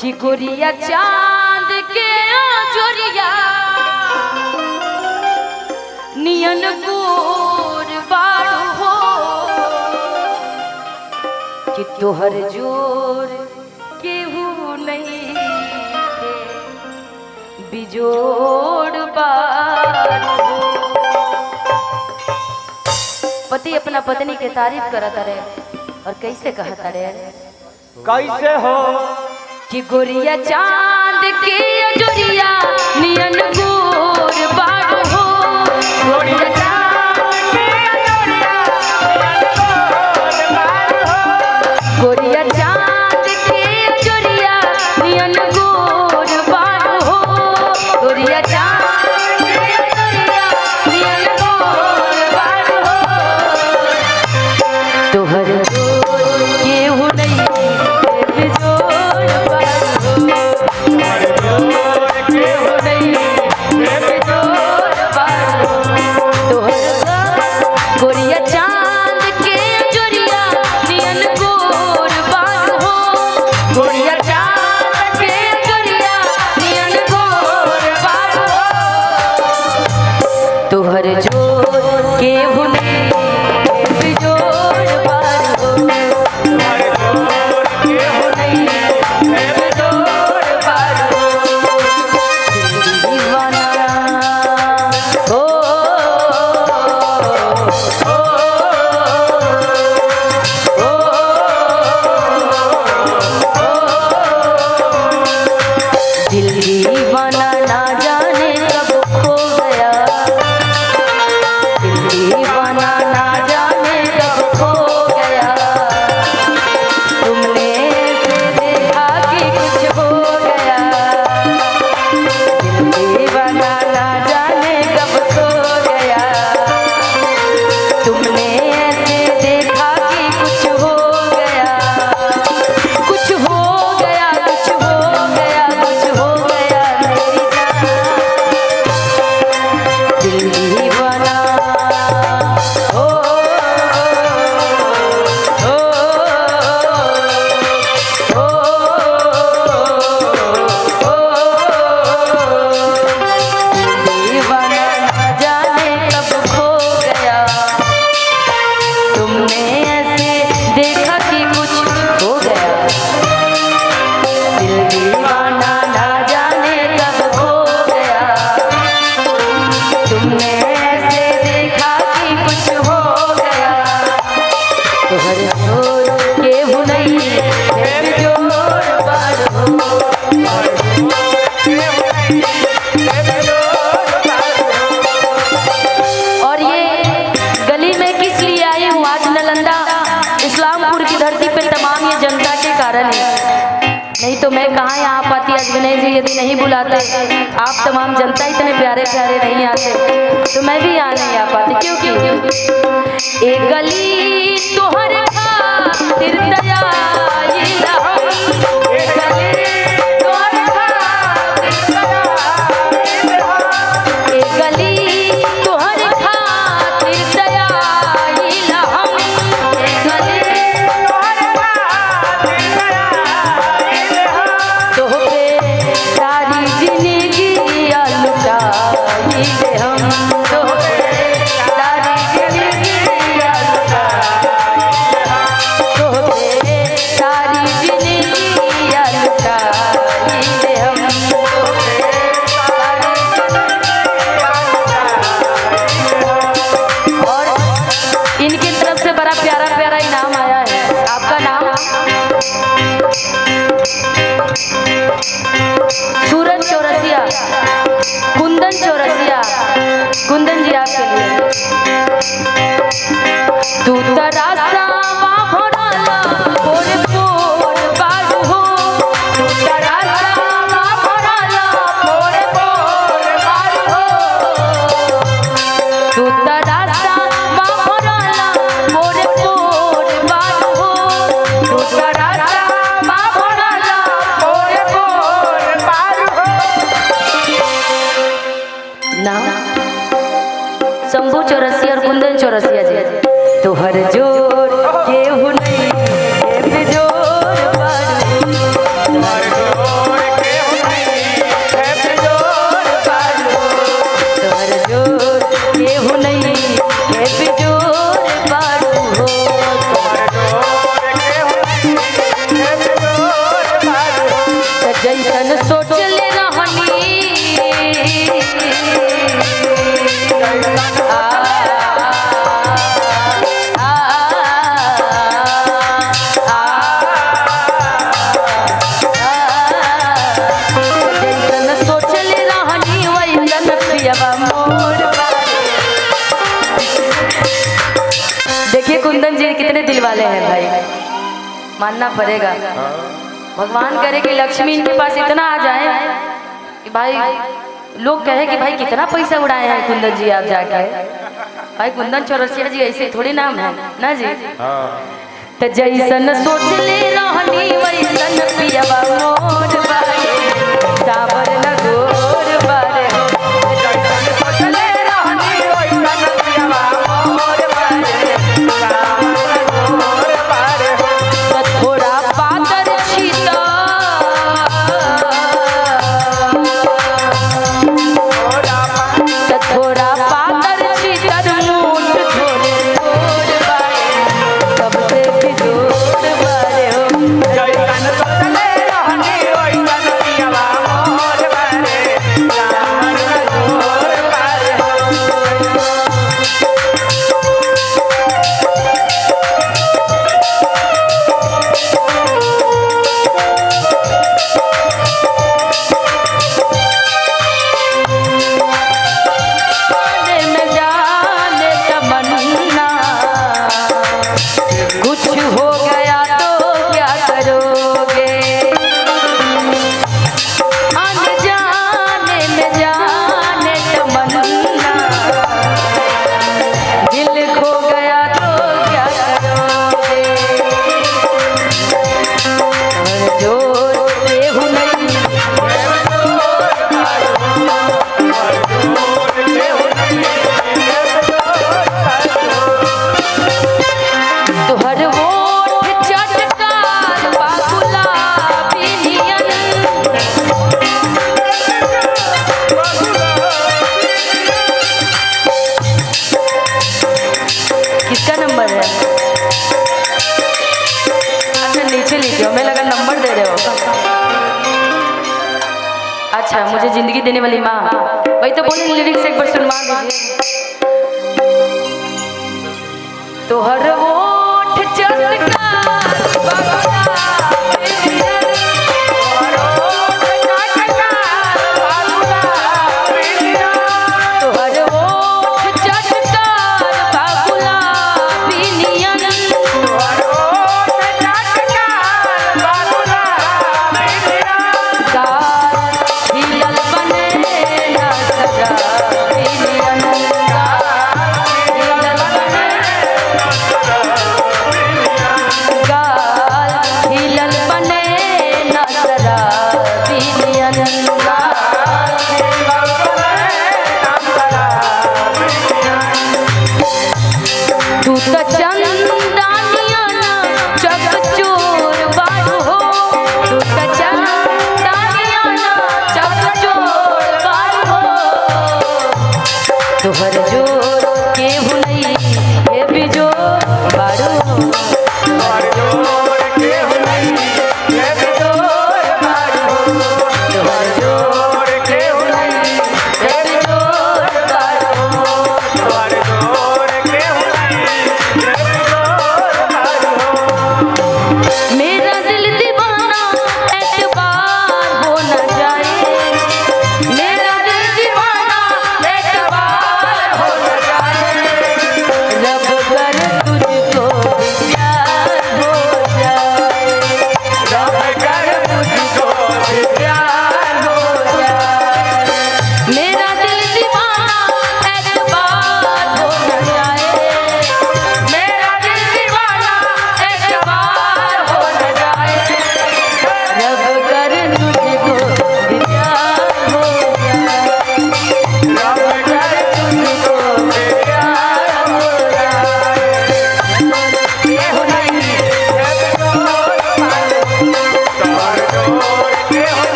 चिगुरिया चांद के जोरिया नियन गोर बाड़ू हो कि तोहर जोर केहू नहीं के बिजोड़ बाड़ू हो। पति अपना पत्नी के तारीफ करता रहे और कैसे कहता रहे, कैसे हो कि गोरिया चांद के जोरिया नियन गोर बाड़ू हो। गोरिया चांद के जोरिया गोरिया चांद के जोरिया नियन गोर बाड़ू हो। गोरिया चांद के जोरिया नियन गोर बाड़ू हो। तोहर जोर केहू नहीं गोरिया चांद के जोरिया नियन गोर बाड़ू हो। गोरिया चांद के जोरिया नियन गोर बाड़ू हो। तोहर जोर केहू नहीं बिजोड़ बाड़ू हो। तोहर जोर केहू नहीं बिजोड़ बाड़ू हो। दीवाना हो दिल दीवाना ना जाने कब खो गया। दिल दीवाना ना जाने कब खो गया। तुमने से देखा कि कुछ हो गया। दिल दीवाना ना जाने कब खो गया। तुमने से देखा कि कुछ हो गया। कुछ हो गया, कुछ हो गया, कुछ हो गया मेरी जान। दिल दीवाना हो हो हो दीवाना ना जाने कब खो गया। तुमने ऐसे देखा कि कुछ हो गया। दिल दीवाना ना जाने कब खो गया। तुमने ऐसे देखा कि कुछ हो गया। तोहर जोर केहू नहीं बिजोड़ बाड़ू हो। और ये गली में किस लिए आई हूँ आज नालंदा इस्लामपुर की धरती पे तमाम ये जनता के कारण है। नहीं तो मैं कहाँ यहाँ पाती आज विनय जी यदि नहीं बुलाते, आप तमाम जनता इतने प्यारे प्यारे नहीं आते तो मैं भी यहाँ नहीं आ पाती। क्योंकि एक गली तोहरे खातिर दया सूरज चौरसिया, कुंदन चौरसिया, कुंदन जी आपके लिए। तू तरासा भोराला पोर पोर बाड़ू हो। तू तरासा भोराला पोर पोर बाड़ू हो। तू तरासा भोराला पोर पोर बाड़ू हो। तू तरासा भोराला पोर पोर बाड़ू हो। ना कितने दिल वाले हैं भाई, मानना पड़ेगा। भगवान करे कि लक्ष्मी इनके पास इतना आ जाए कि भाई लोग कहे कि भाई कितना पैसा उड़ाए हैं कुंदन जी आप जाके। भाई कुंदन चौरसिया जी ऐसे थोड़ी नाम है ना जी। तो जैसन सोच ले रहनी वैसन पियवा मोर बारे, सावर न गोर बारे हो। जैसन सोच ले रहनी वैसन पियवा मोर बारे, सावर न गोर बारे हो। तो थोड़ा पातर छीता थोड़ा पातर छीतर मूठ थोड़े गोर बारे, सबसे भी जोर बारे हो। जैसन सोचले रहनी वैसन पियवा मोर बारे, सावर न गोर बारे हो। जाने तमन्ना कुछ हो गया तो क्या करोगे। अनजाने में जाने तमन्ना दिल खो गया तो क्या करोगे। जोर देहु नहीं तोहर वोट चटकार बाबुला बिनियन। किसका नंबर है? अच्छा नीचे लिखिए, हमें लगा नंबर दे रहे हो। अच्छा मुझे जिंदगी देने वाली माँ, वही तो बोले लिरिक्स एक बार सुनवा दीजिए। तोहर वोट चटकार बाबुला बिनियन, तोहर वोट चटकार बाबुला बिनियन, तोहर वोट चटकार बाबुला बिनियन, तोहर वोट चटकार बाबुला बिनियन। गाल हिलल बने ना सजा बिनियन, गाल हिलल बने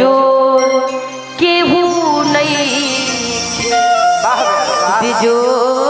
जोर केहू नहीं वाह, वाह, वाह। बिजोर